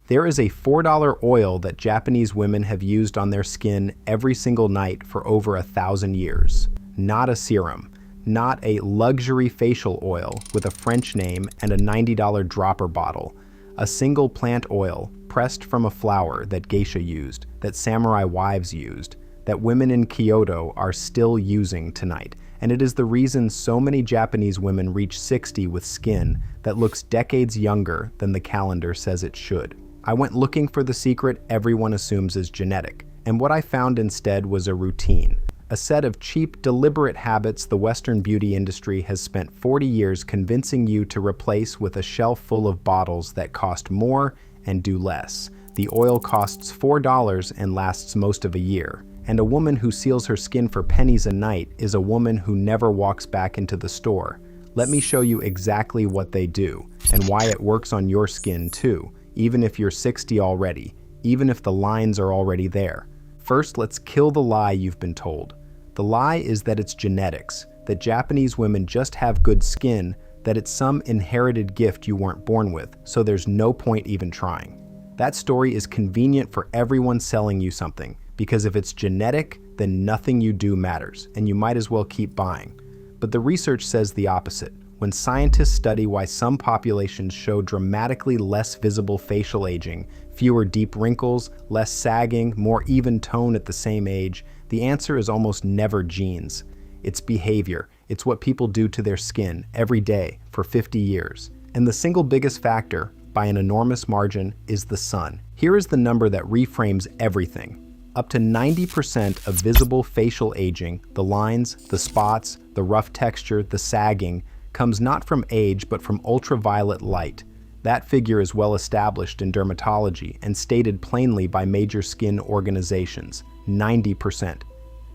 There is a $4 oil that Japanese women have used on their skin every single night for over 1,000 years. Not a serum, not a luxury facial oil with a French name and a $90 dropper bottle. A single plant oil pressed from a flower that geisha used, that samurai wives used, that women in Kyoto are still using tonight. And it is the reason so many Japanese women reach 60 with skin that looks decades younger than the calendar says it should. I went looking for the secret everyone assumes is genetic, and what I found instead was a routine. A set of cheap, deliberate habits the Western beauty industry has spent 40 years convincing you to replace with a shelf full of bottles that cost more and do less. The oil costs $4 and lasts most of a year. And a woman who seals her skin for pennies a night is a woman who never walks back into the store. Let me show you exactly what they do and why it works on your skin too, even if you're 60 already, even if the lines are already there. First, let's kill the lie you've been told. The lie is that it's genetics, that Japanese women just have good skin, that it's some inherited gift you weren't born with, so there's no point even trying. That story is convenient for everyone selling you something, because if it's genetic, then nothing you do matters, and you might as well keep buying. But the research says the opposite. When scientists study why some populations show dramatically less visible facial aging, fewer deep wrinkles, less sagging, more even tone at the same age, the answer is almost never genes. It's behavior. It's what people do to their skin every day for 50 years. And the single biggest factor, by an enormous margin, is the sun. Here is the number that reframes everything. Up to 90% of visible facial aging, the lines, the spots, the rough texture, the sagging, comes not from age but from ultraviolet light. That figure is well established in dermatology and stated plainly by major skin organizations, 90%.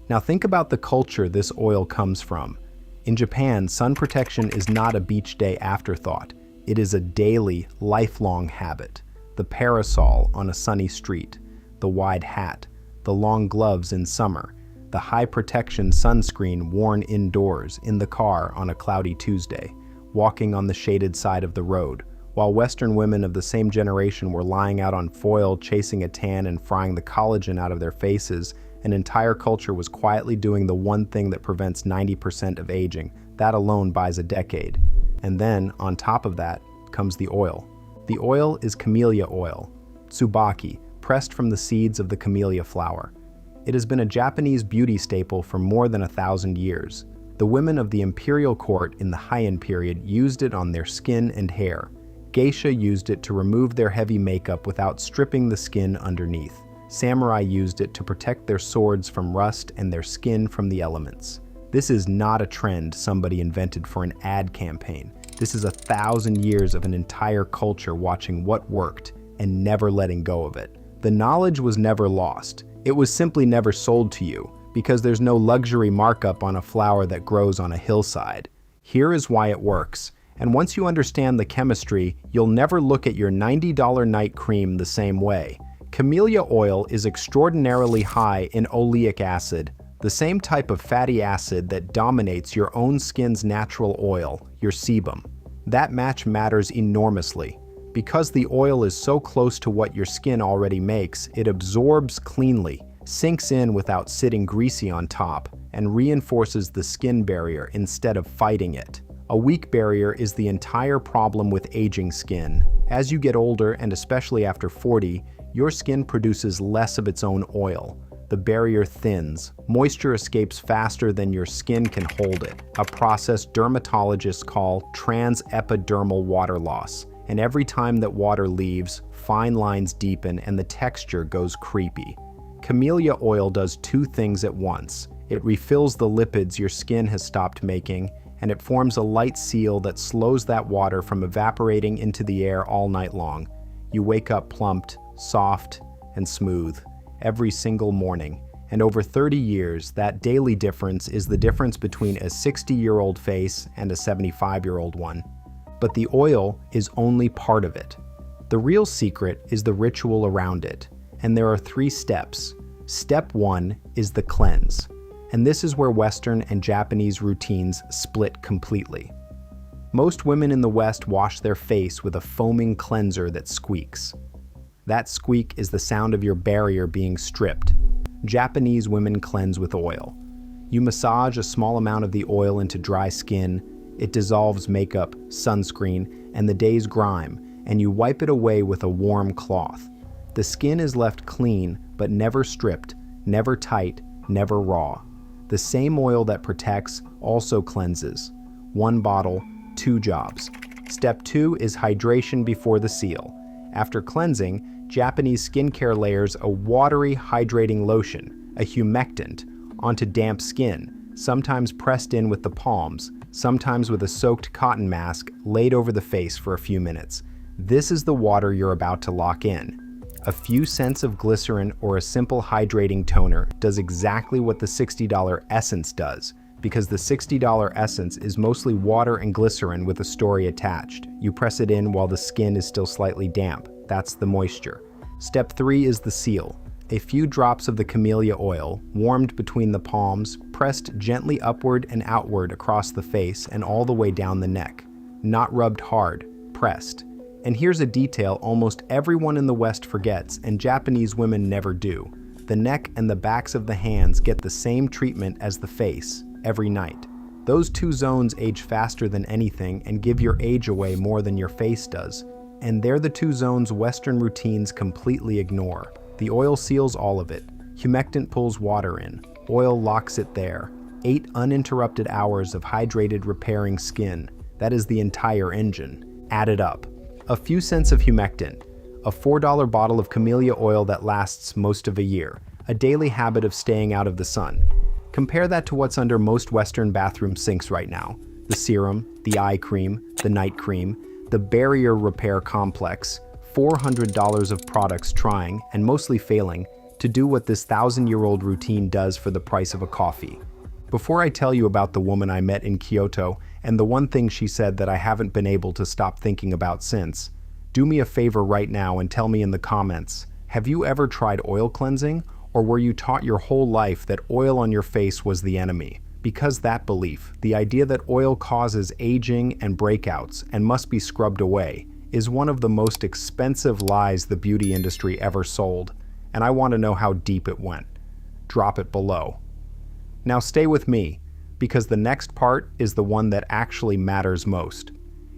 Now think about the culture this oil comes from. In Japan, sun protection is not a beach day afterthought. It is a daily, lifelong habit. The parasol on a sunny street, the wide hat, the long gloves in summer, the high protection sunscreen worn indoors, in the car on a cloudy Tuesday, walking on the shaded side of the road, while Western women of the same generation were lying out on foil, chasing a tan and frying the collagen out of their faces, an entire culture was quietly doing the one thing that prevents 90% of aging. That alone buys a decade. And then, on top of that, comes the oil. The oil is camellia oil, tsubaki, pressed from the seeds of the camellia flower. It has been a Japanese beauty staple for more than 1,000 years. The women of the imperial court in the Heian period used it on their skin and hair. Geisha used it to remove their heavy makeup without stripping the skin underneath. Samurai used it to protect their swords from rust and their skin from the elements. This is not a trend somebody invented for an ad campaign. This is 1,000 years of an entire culture watching what worked and never letting go of it. The knowledge was never lost. It was simply never sold to you, because there's no luxury markup on a flower that grows on a hillside. Here is why it works. And once you understand the chemistry, you'll never look at your $90 night cream the same way. Camellia oil is extraordinarily high in oleic acid, the same type of fatty acid that dominates your own skin's natural oil, your sebum. That match matters enormously. Because the oil is so close to what your skin already makes, it absorbs cleanly, sinks in without sitting greasy on top, and reinforces the skin barrier instead of fighting it. A weak barrier is the entire problem with aging skin. As you get older, and especially after 40, your skin produces less of its own oil. The barrier thins. Moisture escapes faster than your skin can hold it, a process dermatologists call transepidermal water loss. And every time that water leaves, fine lines deepen and the texture goes creepy. Camellia oil does two things at once. It refills the lipids your skin has stopped making, and it forms a light seal that slows that water from evaporating into the air all night long. You wake up plumped, soft, and smooth every single morning. And over 30 years, that daily difference is the difference between a 60-year-old face and a 75-year-old one. But the oil is only part of it. The real secret is the ritual around it, and there are 3 steps. Step 1 is the cleanse, and this is where Western and Japanese routines split completely. Most women in the West wash their face with a foaming cleanser that squeaks. That squeak is the sound of your barrier being stripped. Japanese women cleanse with oil. You massage a small amount of the oil into dry skin. It dissolves makeup, sunscreen, and the day's grime, and you wipe it away with a warm cloth. The skin is left clean, but never stripped, never tight, never raw. The same oil that protects also cleanses. 1 bottle, 2 jobs. Step 2 is hydration before the seal. After cleansing, Japanese skincare layers a watery, hydrating lotion, a humectant, onto damp skin, sometimes pressed in with the palms, sometimes with a soaked cotton mask laid over the face for a few minutes. This is the water you're about to lock in. A few cents of glycerin or a simple hydrating toner does exactly what the $60 Essence does, because the $60 Essence is mostly water and glycerin with a story attached. You press it in while the skin is still slightly damp. That's the moisture. Step 3 is the seal. A few drops of the camellia oil, warmed between the palms, pressed gently upward and outward across the face and all the way down the neck. Not rubbed hard, pressed. And here's a detail almost everyone in the West forgets, and Japanese women never do. The neck and the backs of the hands get the same treatment as the face, every night. Those 2 zones age faster than anything and give your age away more than your face does. And they're the 2 zones Western routines completely ignore. The oil seals all of it. Humectant pulls water in. Oil locks it there. 8 uninterrupted hours of hydrated, repairing skin. That is the entire engine. Add it up. A few cents of humectant, a $4 bottle of camellia oil that lasts most of a year, a daily habit of staying out of the sun. Compare that to what's under most Western bathroom sinks right now. The serum, the eye cream, the night cream, the barrier repair complex, $400 of products trying, and mostly failing, to do what this 1,000-year-old routine does for the price of a coffee. Before I tell you about the woman I met in Kyoto and the one thing she said that I haven't been able to stop thinking about since, do me a favor right now and tell me in the comments, have you ever tried oil cleansing, or were you taught your whole life that oil on your face was the enemy? Because that belief, the idea that oil causes aging and breakouts and must be scrubbed away, is one of the most expensive lies the beauty industry ever sold, and I want to know how deep it went. Drop it below. Now stay with me, because the next part is the one that actually matters most.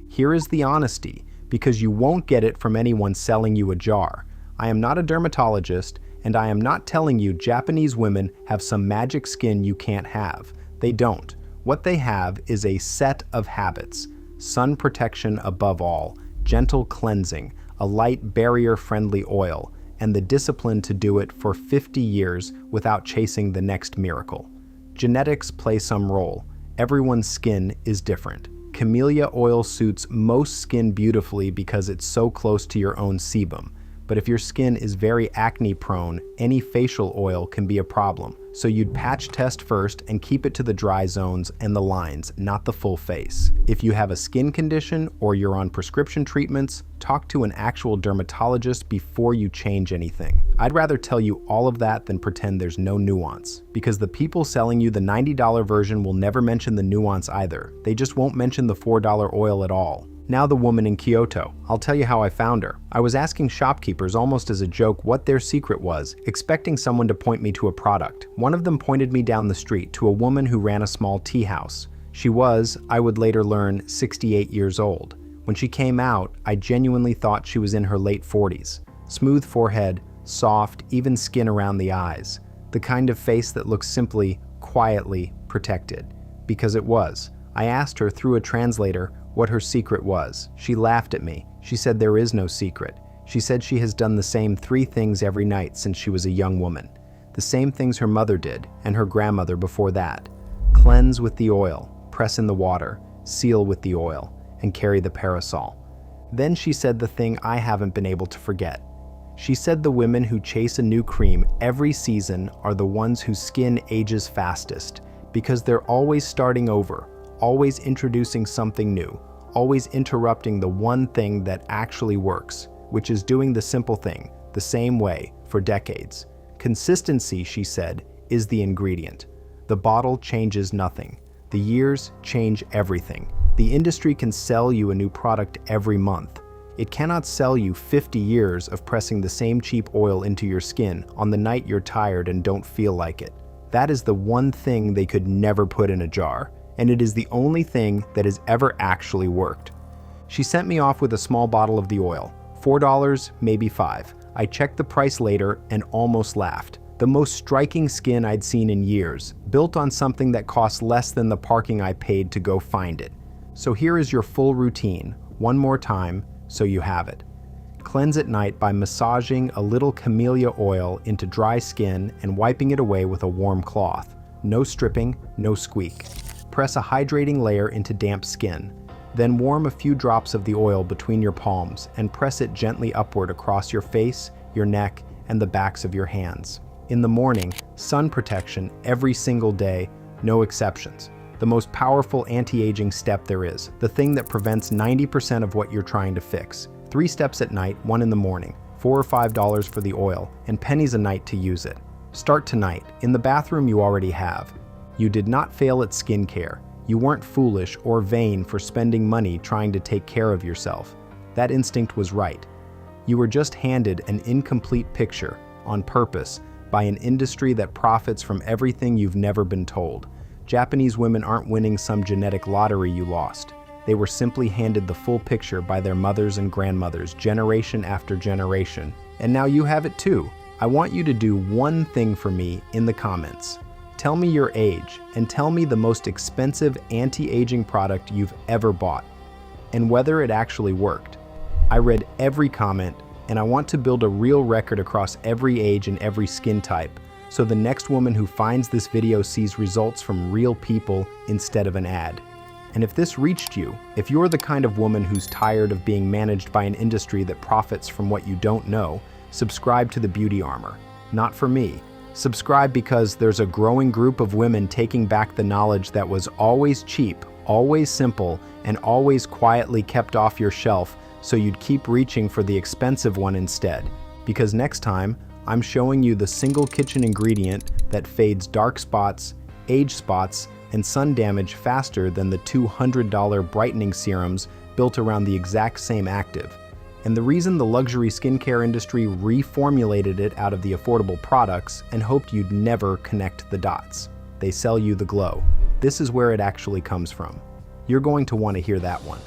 Here is the honesty, because you won't get it from anyone selling you a jar. I am not a dermatologist, and I am not telling you Japanese women have some magic skin you can't have. They don't. What they have is a set of habits. Sun protection above all, gentle cleansing, a light barrier-friendly oil, and the discipline to do it for 50 years without chasing the next miracle. Genetics play some role. Everyone's skin is different. Camellia oil suits most skin beautifully because it's so close to your own sebum. But if your skin is very acne-prone, any facial oil can be a problem. So you'd patch test first and keep it to the dry zones and the lines, not the full face. If you have a skin condition or you're on prescription treatments, talk to an actual dermatologist before you change anything. I'd rather tell you all of that than pretend there's no nuance, because the people selling you the $90 version will never mention the nuance either. They just won't mention the $4 oil at all. Now the woman in Kyoto. I'll tell you how I found her. I was asking shopkeepers almost as a joke what their secret was, expecting someone to point me to a product. One of them pointed me down the street to a woman who ran a small tea house. She was, I would later learn, 68 years old. When she came out, I genuinely thought she was in her late 40s. Smooth forehead, soft, even skin around the eyes. The kind of face that looks simply, quietly protected. Because it was. I asked her through a translator what her secret was. She laughed at me. She said there is no secret. She said she has done the same 3 things every night since she was a young woman. The same things her mother did, and her grandmother before that. Cleanse with the oil, press in the water, seal with the oil, and carry the parasol. Then she said the thing I haven't been able to forget. She said the women who chase a new cream every season are the ones whose skin ages fastest, because they're always starting over, always introducing something new, always interrupting the one thing that actually works, which is doing the simple thing, the same way, for decades. Consistency, she said, is the ingredient. The bottle changes nothing. The years change everything. The industry can sell you a new product every month. It cannot sell you 50 years of pressing the same cheap oil into your skin on the night you're tired and don't feel like it. That is the one thing they could never put in a jar, and it is the only thing that has ever actually worked. She sent me off with a small bottle of the oil. $4, maybe $5. I checked the price later and almost laughed. The most striking skin I'd seen in years, built on something that costs less than the parking I paid to go find it. So here is your full routine, one more time, so you have it. Cleanse at night by massaging a little camellia oil into dry skin and wiping it away with a warm cloth. No stripping, no squeak. Press a hydrating layer into damp skin. Then warm a few drops of the oil between your palms and press it gently upward across your face, your neck, and the backs of your hands. In the morning, sun protection every single day, no exceptions. The most powerful anti-aging step there is, the thing that prevents 90% of what you're trying to fix. 3 steps at night, 1 in the morning, $4 or $5 for the oil, and pennies a night to use it. Start tonight, in the bathroom you already have. You did not fail at skincare. You weren't foolish or vain for spending money trying to take care of yourself. That instinct was right. You were just handed an incomplete picture, on purpose, by an industry that profits from everything you've never been told. Japanese women aren't winning some genetic lottery you lost. They were simply handed the full picture by their mothers and grandmothers, generation after generation. And now you have it too. I want you to do one thing for me in the comments. Tell me your age, and tell me the most expensive anti-aging product you've ever bought, and whether it actually worked. I read every comment, and I want to build a real record across every age and every skin type, so the next woman who finds this video sees results from real people instead of an ad. And if this reached you, if you're the kind of woman who's tired of being managed by an industry that profits from what you don't know, subscribe to the Beauty Armor. Not for me. Subscribe because there's a growing group of women taking back the knowledge that was always cheap, always simple, and always quietly kept off your shelf so you'd keep reaching for the expensive one instead. Because next time, I'm showing you the single kitchen ingredient that fades dark spots, age spots, and sun damage faster than the $200 brightening serums built around the exact same active. And the reason the luxury skincare industry reformulated it out of the affordable products and hoped you'd never connect the dots. They sell you the glow. This is where it actually comes from. You're going to want to hear that one.